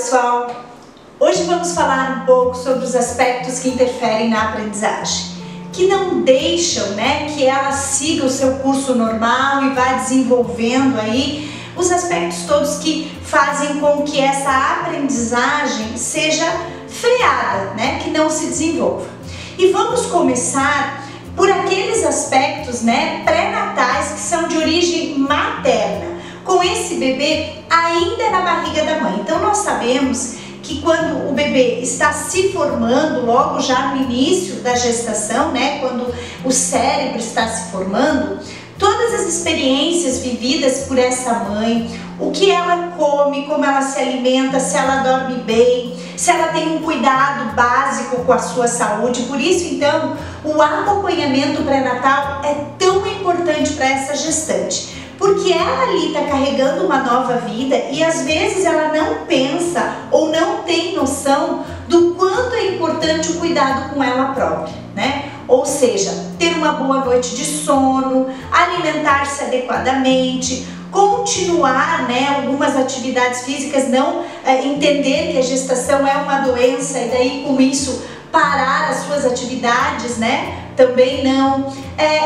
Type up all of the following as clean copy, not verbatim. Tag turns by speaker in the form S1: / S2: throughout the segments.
S1: pessoal! Hoje vamos falar um pouco sobre os aspectos que interferem na aprendizagem, que não deixam, que ela siga o seu curso normal e vá desenvolvendo aí os aspectos todos que fazem com que essa aprendizagem seja freada, que não se desenvolva. E vamos começar por aqueles aspectos, pré-natais que são de origem materna, com esse bebê ainda na barriga da mãe. Então nós sabemos que quando o bebê está se formando, logo já no início da gestação, quando o cérebro está se formando, todas as experiências vividas por essa mãe, o que ela come, como ela se alimenta, se ela dorme bem, se ela tem um cuidado básico com a sua saúde. Por isso, então, o acompanhamento pré-natal é tão importante para essa gestante, porque ela ali está carregando uma nova vida e às vezes ela não pensa ou não tem noção do quanto é importante o cuidado com ela própria, Ou seja, ter uma boa noite de sono, alimentar-se adequadamente, continuar, algumas atividades físicas, não entender que a gestação é uma doença e daí com isso parar as suas atividades, também não.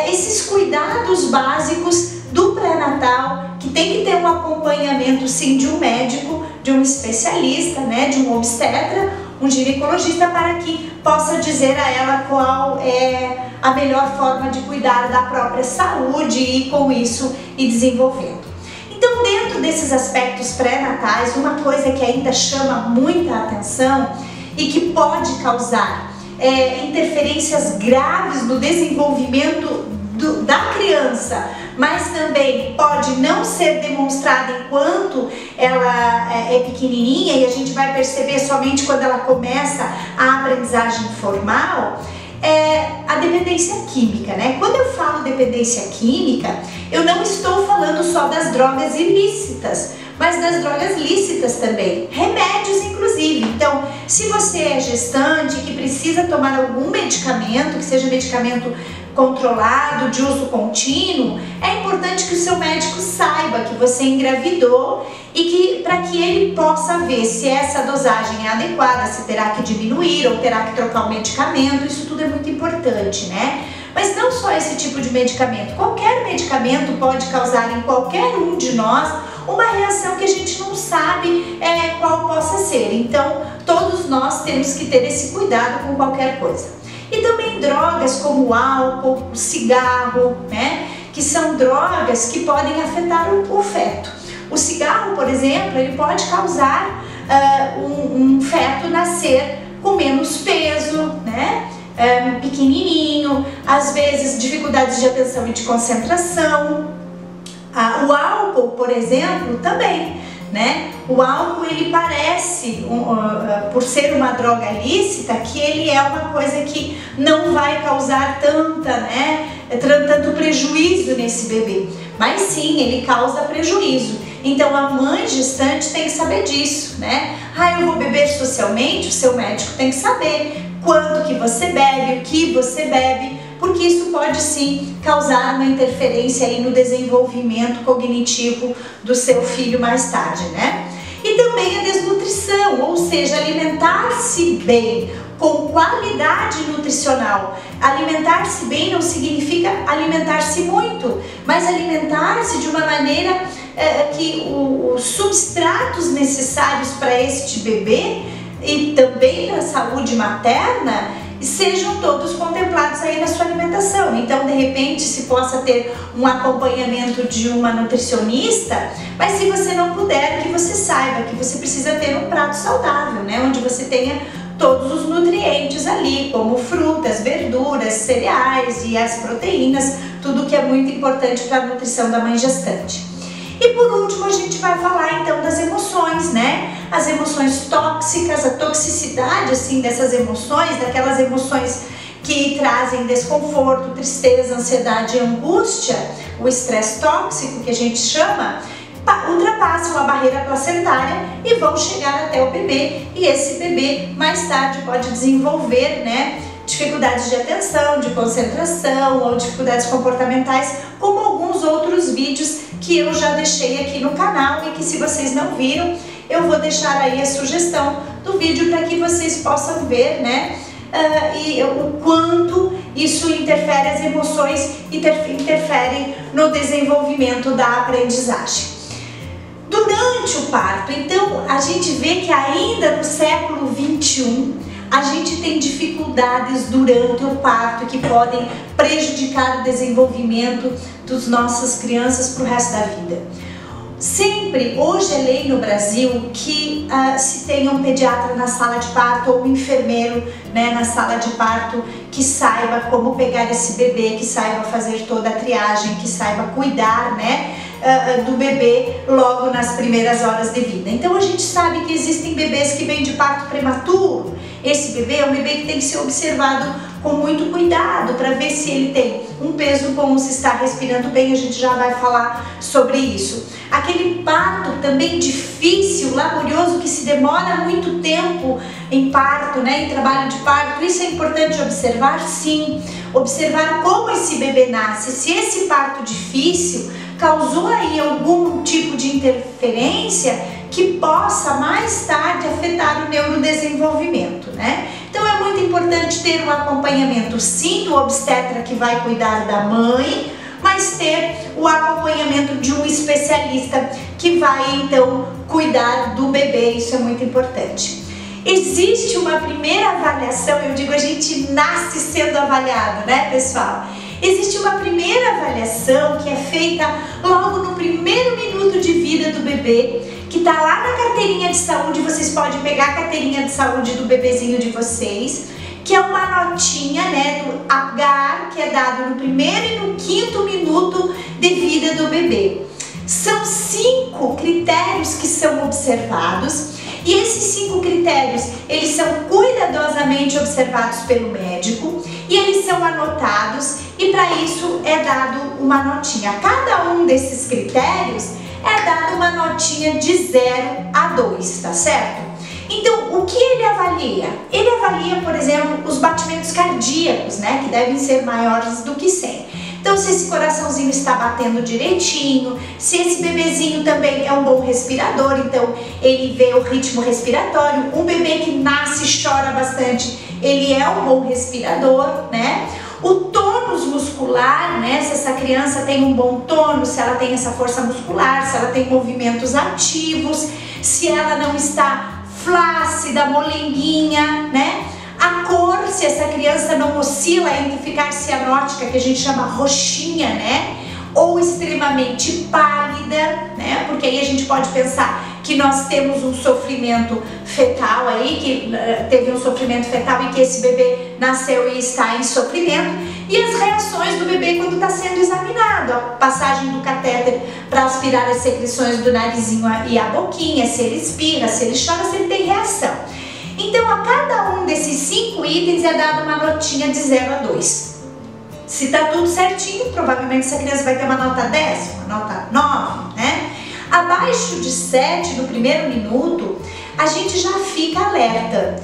S1: Esses cuidados básicos do pré-natal, que tem que ter um acompanhamento sim de um médico, de um especialista, de um obstetra, um ginecologista, para que possa dizer a ela qual é a melhor forma de cuidar da própria saúde e com isso ir desenvolvendo. Então, dentro desses aspectos pré-natais, uma coisa que ainda chama muita atenção e que pode causar interferências graves no desenvolvimento da criança, mas também pode não ser demonstrada enquanto ela é pequenininha e a gente vai perceber somente quando ela começa a aprendizagem formal, é a dependência química, Quando eu falo dependência química, eu não estou falando só das drogas ilícitas, mas das drogas lícitas também, remédios inclusive. Então, se você é gestante que precisa tomar algum medicamento, que seja medicamento controlado, de uso contínuo, é importante que o seu médico saiba que você engravidou e que para que ele possa ver se essa dosagem é adequada, se terá que diminuir ou terá que trocar o medicamento. Isso tudo é muito importante, Mas não só esse tipo de medicamento, qualquer medicamento pode causar em qualquer um de nós uma reação que a gente não sabe qual possa ser. Então, todos nós temos que ter esse cuidado com qualquer coisa. E também drogas como o álcool, o cigarro, que são drogas que podem afetar o feto. O cigarro, por exemplo, ele pode causar um feto nascer com menos peso, pequenininho, às vezes dificuldades de atenção e de concentração. O álcool, por exemplo, também, O álcool, ele parece, por ser uma droga lícita, que ele é uma coisa que não vai causar tanto prejuízo nesse bebê, mas sim, ele causa prejuízo. Então a mãe gestante tem que saber disso, eu vou beber socialmente, o seu médico tem que saber quanto que você bebe, o que você bebe, porque isso pode sim causar uma interferência aí no desenvolvimento cognitivo do seu filho mais tarde, E também a desnutrição, ou seja, alimentar-se bem, com qualidade nutricional. Alimentar-se bem não significa alimentar-se muito, mas alimentar-se de uma maneira que os substratos necessários para este bebê e também para a saúde materna sejam todos contemplados aí na sua alimentação. Então, de repente, se possa ter um acompanhamento de uma nutricionista, mas se você não puder, que você saiba que você precisa ter um prato saudável, onde você tenha todos os nutrientes ali, como frutas, verduras, cereais e as proteínas, tudo que é muito importante para a nutrição da mãe gestante. E por último, a gente vai falar então das emoções, As emoções tóxicas, a toxicidade assim dessas emoções, daquelas emoções que trazem desconforto, tristeza, ansiedade e angústia, o estresse tóxico que a gente chama, ultrapassam a barreira placentária e vão chegar até o bebê, e esse bebê mais tarde pode desenvolver, dificuldades de atenção, de concentração ou dificuldades comportamentais, como alguns outros vídeos que eu já deixei aqui no canal e que, se vocês não viram, eu vou deixar aí a sugestão do vídeo para que vocês possam ver, né? E o quanto isso interfere, as emoções interferem no desenvolvimento da aprendizagem. Durante o parto, então, a gente vê que ainda no século 21, a gente tem dificuldades durante o parto que podem prejudicar o desenvolvimento das nossas crianças para o resto da vida. Sempre, hoje é lei no Brasil que se tenha um pediatra na sala de parto ou um enfermeiro, né, na sala de parto que saiba como pegar esse bebê, que saiba fazer toda a triagem, que saiba cuidar, né, do bebê logo nas primeiras horas de vida. Então a gente sabe que existem bebês que vêm de parto prematuro. Esse bebê é um bebê que tem que ser observado com muito cuidado para ver se ele tem um peso bom, se está respirando bem. A gente já vai falar sobre isso. Aquele parto também difícil, laborioso, que se demora muito tempo em parto, né, em trabalho de parto, isso é importante observar, sim. Observar como esse bebê nasce. Se esse parto difícil causou aí algum tipo de interferência que possa mais tarde afetar o neurodesenvolvimento, né? Então é muito importante ter um acompanhamento, sim, do obstetra que vai cuidar da mãe, mas ter o acompanhamento de um especialista que vai então cuidar do bebê, isso é muito importante. Existe uma primeira avaliação, eu digo, a gente nasce sendo avaliado, né, pessoal? Existe uma primeira avaliação que é feita logo no primeiro minuto de vida do bebê, que está lá na carteirinha de saúde. Vocês podem pegar a carteirinha de saúde do bebezinho de vocês, que é uma notinha, né, do Apgar, que é dado no primeiro e no quinto minuto de vida do bebê. São 5 critérios que são observados, e esses 5 critérios, eles são cuidadosamente observados pelo médico e eles são anotados, e para isso é dado uma notinha. A cada um desses critérios é dado uma notinha de 0 a 2, tá certo? Então, o que ele avalia? Ele avalia, por exemplo, os batimentos cardíacos, né, que devem ser maiores do que 100. Então, se esse coraçãozinho está batendo direitinho, se esse bebezinho também é um bom respirador, então ele vê o ritmo respiratório. Um bebê que nasce e chora bastante, ele é um bom respirador, né? O tônus muscular, né? Se essa criança tem um bom tônus, se ela tem essa força muscular, se ela tem movimentos ativos, se ela não está flácida, molenguinha, né? A cor, se essa criança não oscila entre ficar cianótica, que a gente chama roxinha, né? Ou extremamente pálida, né? Porque aí a gente pode pensar que nós temos um sofrimento fetal aí, que teve um sofrimento fetal e que esse bebê nasceu e está em sofrimento. E as reações do bebê quando está sendo examinado, a passagem do catéter para aspirar as secreções do narizinho e a boquinha, se ele espirra, se ele chora, se ele tem reação. Então, a cada um desses 5 itens é dada uma notinha de 0 a 2. Se tá tudo certinho, provavelmente essa criança vai ter uma nota 10, uma nota 9, né? Abaixo de 7 no primeiro minuto, a gente já fica alerta.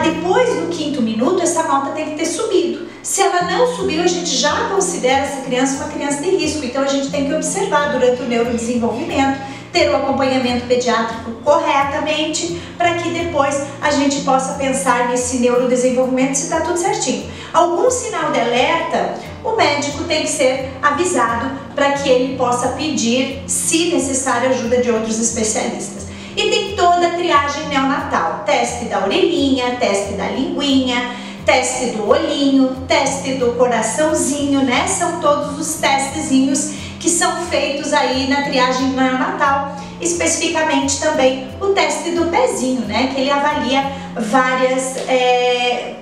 S1: Depois do 5º minuto, essa nota tem que ter subido. Se ela não subiu, a gente já considera essa criança uma criança de risco. Então, a gente tem que observar durante o neurodesenvolvimento, ter o acompanhamento pediátrico corretamente, para que depois a gente possa pensar nesse neurodesenvolvimento se está tudo certinho. Algum sinal de alerta, o médico tem que ser avisado para que ele possa pedir, se necessário, ajuda de outros especialistas. E tem toda a triagem neonatal, teste da orelhinha, teste da linguinha, teste do olhinho, teste do coraçãozinho, né? São todos os testezinhos que são feitos aí na triagem neonatal, especificamente também o teste do pezinho, né, que ele avalia várias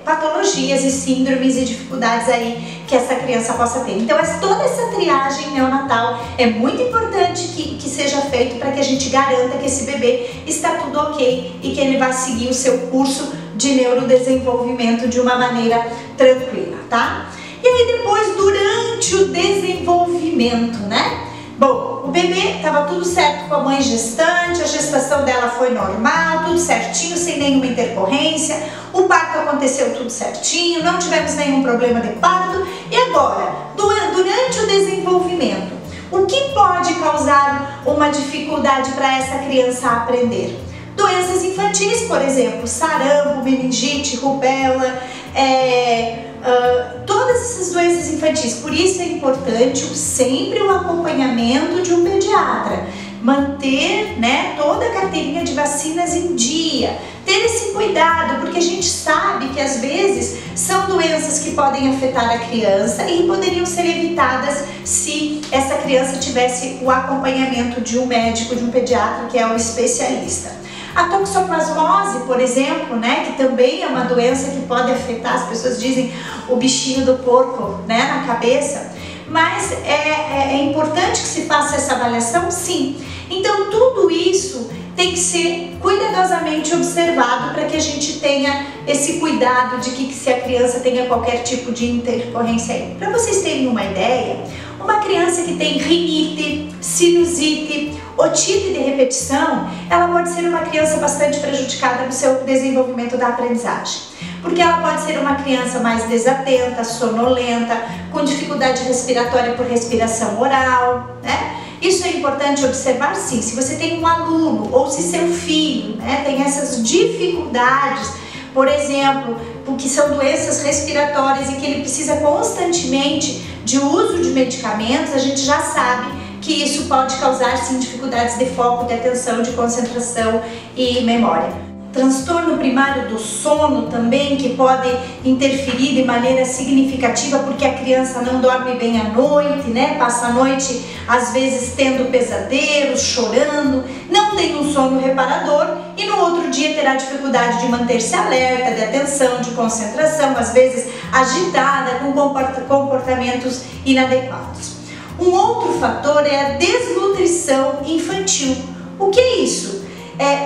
S1: patologias e síndromes e dificuldades aí que essa criança possa ter. Então, toda essa triagem neonatal é muito importante que seja feito para que a gente garanta que esse bebê está tudo ok e que ele vai seguir o seu curso de neurodesenvolvimento de uma maneira tranquila, tá? E aí depois, durante o desenvolvimento, né? Bom, o bebê estava tudo certo com a mãe gestante, a gestação dela foi normal, tudo certinho, sem nenhuma intercorrência, o parto aconteceu tudo certinho, não tivemos nenhum problema de parto. E agora, durante o desenvolvimento, o que pode causar uma dificuldade para essa criança aprender? Doenças infantis, por exemplo, sarampo, meningite, rubéola, todas essas doenças infantis. Por isso é importante sempre o acompanhamento de um pediatra, manter, né, toda a carteirinha de vacinas em dia, ter esse cuidado, porque a gente sabe que às vezes são doenças que podem afetar a criança e poderiam ser evitadas se essa criança tivesse o acompanhamento de um médico, de um pediatra, que é o especialista. A toxoplasmose, por exemplo, né, que também é uma doença que pode afetar, as pessoas dizem o bichinho do porco, né, na cabeça, mas é importante que se faça essa avaliação, sim. Então tudo isso tem que ser cuidadosamente observado para que a gente tenha esse cuidado de que se a criança tenha qualquer tipo de intercorrência aí. Para vocês terem uma ideia, uma criança que tem rinite, sinusite, otite de repetição, ela pode ser uma criança bastante prejudicada no seu desenvolvimento da aprendizagem. Porque ela pode ser uma criança mais desatenta, sonolenta, com dificuldade respiratória por respiração oral, né? Isso é importante observar, sim. Se você tem um aluno ou se seu filho, né, tem essas dificuldades, por exemplo, porque são doenças respiratórias e que ele precisa constantemente de uso de medicamentos, a gente já sabe que isso pode causar, sim, dificuldades de foco, de atenção, de concentração e memória. Transtorno primário do sono também, que pode interferir de maneira significativa porque a criança não dorme bem à noite, né? Passa a noite às vezes tendo pesadelos, chorando, não tem um sono reparador e no outro dia terá dificuldade de manter-se alerta, de atenção, de concentração, às vezes agitada, com comportamentos inadequados. Um outro fator é a desnutrição infantil. O que é isso?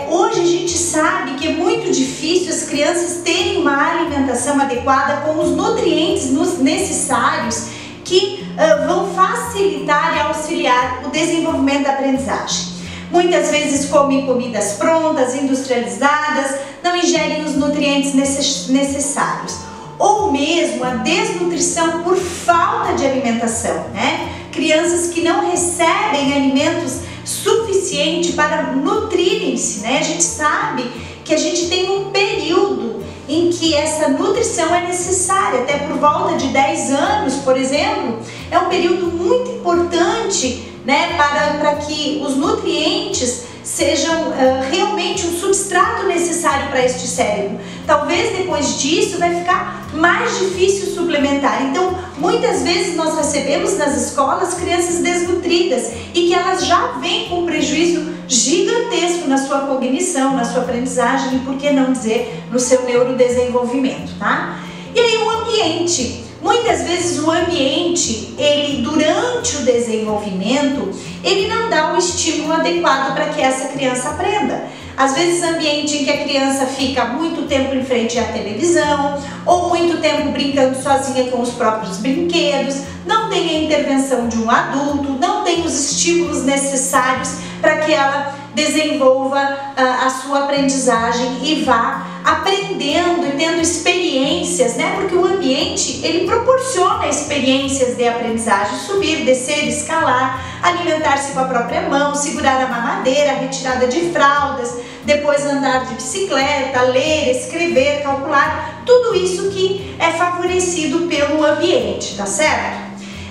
S1: Hoje a gente sabe que é muito difícil as crianças terem uma alimentação adequada com os nutrientes necessários que vão facilitar e auxiliar o desenvolvimento da aprendizagem. Muitas vezes comem comidas prontas, industrializadas, não ingerem os nutrientes necessários. Ou mesmo a desnutrição por falta de alimentação, né? Crianças que não recebem alimentos suficiente para nutrirem-se, né? A gente sabe que a gente tem um período em que essa nutrição é necessária, até por volta de 10 anos, por exemplo, é um período muito importante, né, para que os nutrientes sejam realmente um substrato necessário para este cérebro. Talvez depois disso vai ficar mais difícil suplementar. Então, muitas vezes nós recebemos nas escolas crianças desnutridas e que elas já vêm com prejuízo gigantesco na sua cognição, na sua aprendizagem e, por que não dizer, no seu neurodesenvolvimento, tá? E aí o ambiente. Muitas vezes o ambiente, ele durante o desenvolvimento, ele não dá o estímulo adequado para que essa criança aprenda. Às vezes ambiente em que a criança fica muito tempo em frente à televisão ou muito tempo brincando sozinha com os próprios brinquedos, não tem a intervenção de um adulto, não tem os estímulos necessários para que ela desenvolva a sua aprendizagem e vá aprendendo e tendo experiências, né? Porque o ambiente, ele proporciona experiências de aprendizagem, subir, descer, escalar, alimentar-se com a própria mão, segurar a mamadeira, a retirada de fraldas, depois andar de bicicleta, ler, escrever, calcular, tudo isso que é favorecido pelo ambiente, tá certo?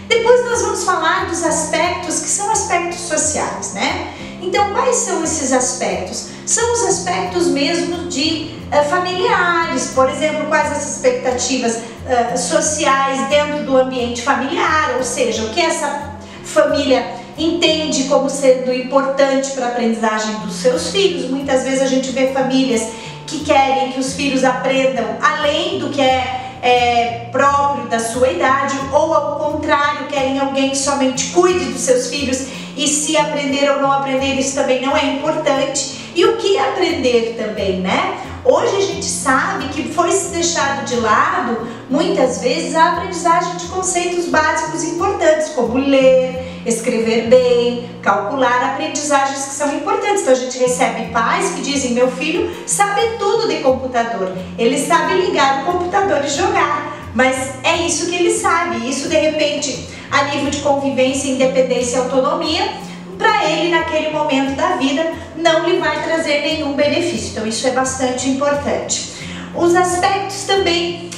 S1: Depois nós vamos falar dos aspectos que são aspectos sociais, né? Então, quais são esses aspectos? São os aspectos mesmo de familiares, por exemplo, quais as expectativas sociais dentro do ambiente familiar, ou seja, o que essa família entende como sendo importante para a aprendizagem dos seus filhos. Muitas vezes a gente vê famílias que querem que os filhos aprendam além do que é próprio da sua idade, ou ao contrário, querem alguém que somente cuide dos seus filhos e se aprender ou não aprender, isso também não é importante. E o que aprender também, né? Hoje a gente sabe que foi se deixado de lado, muitas vezes, a aprendizagem de conceitos básicos importantes, como ler, escrever bem, calcular, aprendizagens que são importantes. Então a gente recebe pais que dizem: meu filho sabe tudo de computador, ele sabe ligar o computador e jogar, mas é isso que ele sabe. Isso de repente a nível de convivência, independência e autonomia, para ele naquele momento da vida não lhe vai trazer nenhum benefício. Então isso é bastante importante. Os aspectos também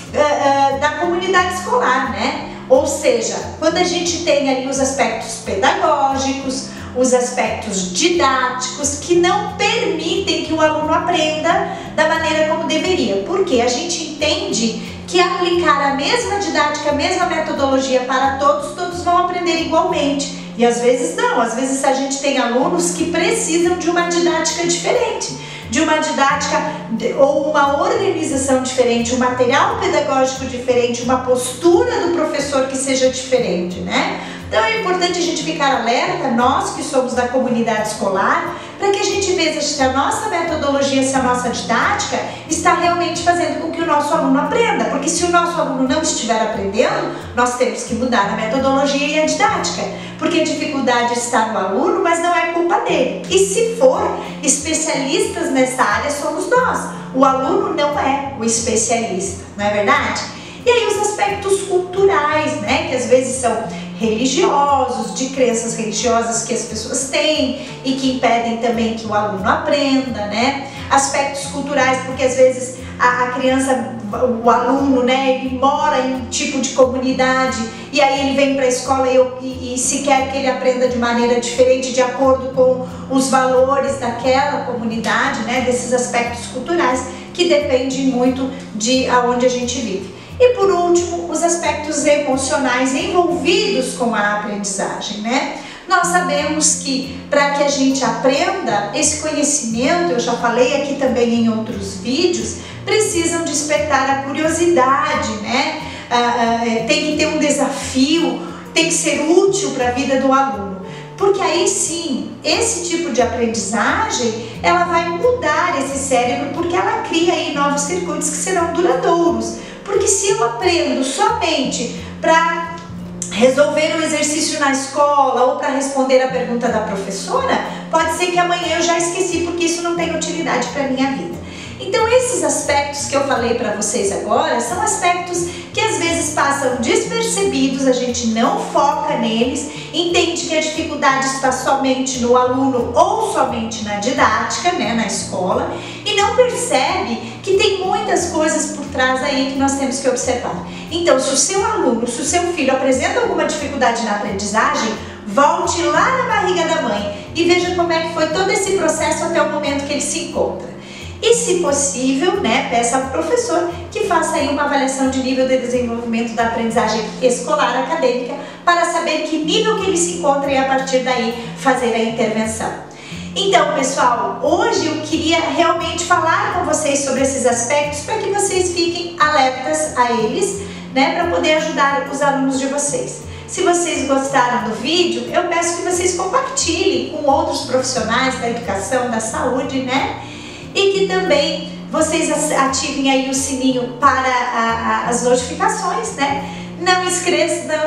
S1: da comunidade escolar, né? Ou seja, quando a gente tem ali os aspectos pedagógicos, os aspectos didáticos que não permitem que o aluno aprenda da maneira como deveria. Porque a gente entende que aplicar a mesma didática, a mesma metodologia para todos, todos vão aprender igualmente. E às vezes não, às vezes a gente tem alunos que precisam de uma didática diferente, de uma didática ou uma organização diferente, um material pedagógico diferente, uma postura do professor que seja diferente, né? Então é importante a gente ficar alerta, nós que somos da comunidade escolar, para que a gente veja se a nossa metodologia, se a nossa didática está realmente fazendo com que o nosso aluno aprenda. Porque se o nosso aluno não estiver aprendendo, nós temos que mudar a metodologia e a didática. Porque a dificuldade está no aluno, mas não é culpa dele. E se for, especialistas nessa área somos nós. O aluno não é o especialista, não é verdade? E aí os aspectos culturais, né, que às vezes são religiosos, de crenças religiosas que as pessoas têm e que impedem também que o aluno aprenda, né? Aspectos culturais, porque às vezes a criança, o aluno, né, ele mora em um tipo de comunidade e aí ele vem para a escola e se quer que ele aprenda de maneira diferente, de acordo com os valores daquela comunidade, né, desses aspectos culturais que dependem muito de aonde a gente vive. E por último, os aspectos emocionais envolvidos com a aprendizagem, né? Nós sabemos que para que a gente aprenda, esse conhecimento, eu já falei aqui também em outros vídeos, precisam despertar a curiosidade, né? Tem que ter um desafio, tem que ser útil para a vida do aluno. Porque aí sim, esse tipo de aprendizagem, ela vai mudar esse cérebro, porque ela cria aí novos circuitos que serão duradouros. Porque se eu aprendo somente para resolver um exercício na escola ou para responder a pergunta da professora, pode ser que amanhã eu já esqueci, porque isso não tem utilidade para a minha vida. Então esses aspectos que eu falei para vocês agora são aspectos que às vezes passam despercebidos, a gente não foca neles, entende que a dificuldade está somente no aluno ou somente na didática, né, na escola, e não percebe que tem muitas coisas por trás aí que nós temos que observar. Então, se o seu aluno, se o seu filho apresenta alguma dificuldade na aprendizagem, volte lá na barriga da mãe e veja como é que foi todo esse processo até o momento que ele se encontra. E se possível, né, peça ao professor que faça aí uma avaliação de nível de desenvolvimento da aprendizagem escolar acadêmica para saber que nível que ele se encontra e a partir daí fazer a intervenção. Então, pessoal, hoje eu queria realmente falar com vocês sobre esses aspectos para que vocês fiquem alertas a eles, né, para poder ajudar os alunos de vocês. Se vocês gostaram do vídeo, eu peço que vocês compartilhem com outros profissionais da educação, da saúde, né? E que também vocês ativem aí o sininho para as notificações, né? Não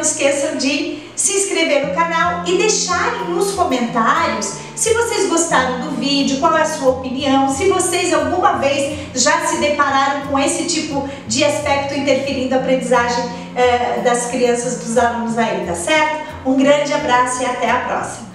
S1: esqueçam de se inscrever no canal e deixarem nos comentários se vocês gostaram do vídeo, qual é a sua opinião, se vocês alguma vez já se depararam com esse tipo de aspecto interferindo a aprendizagem das crianças, dos alunos aí, tá certo? Um grande abraço e até a próxima!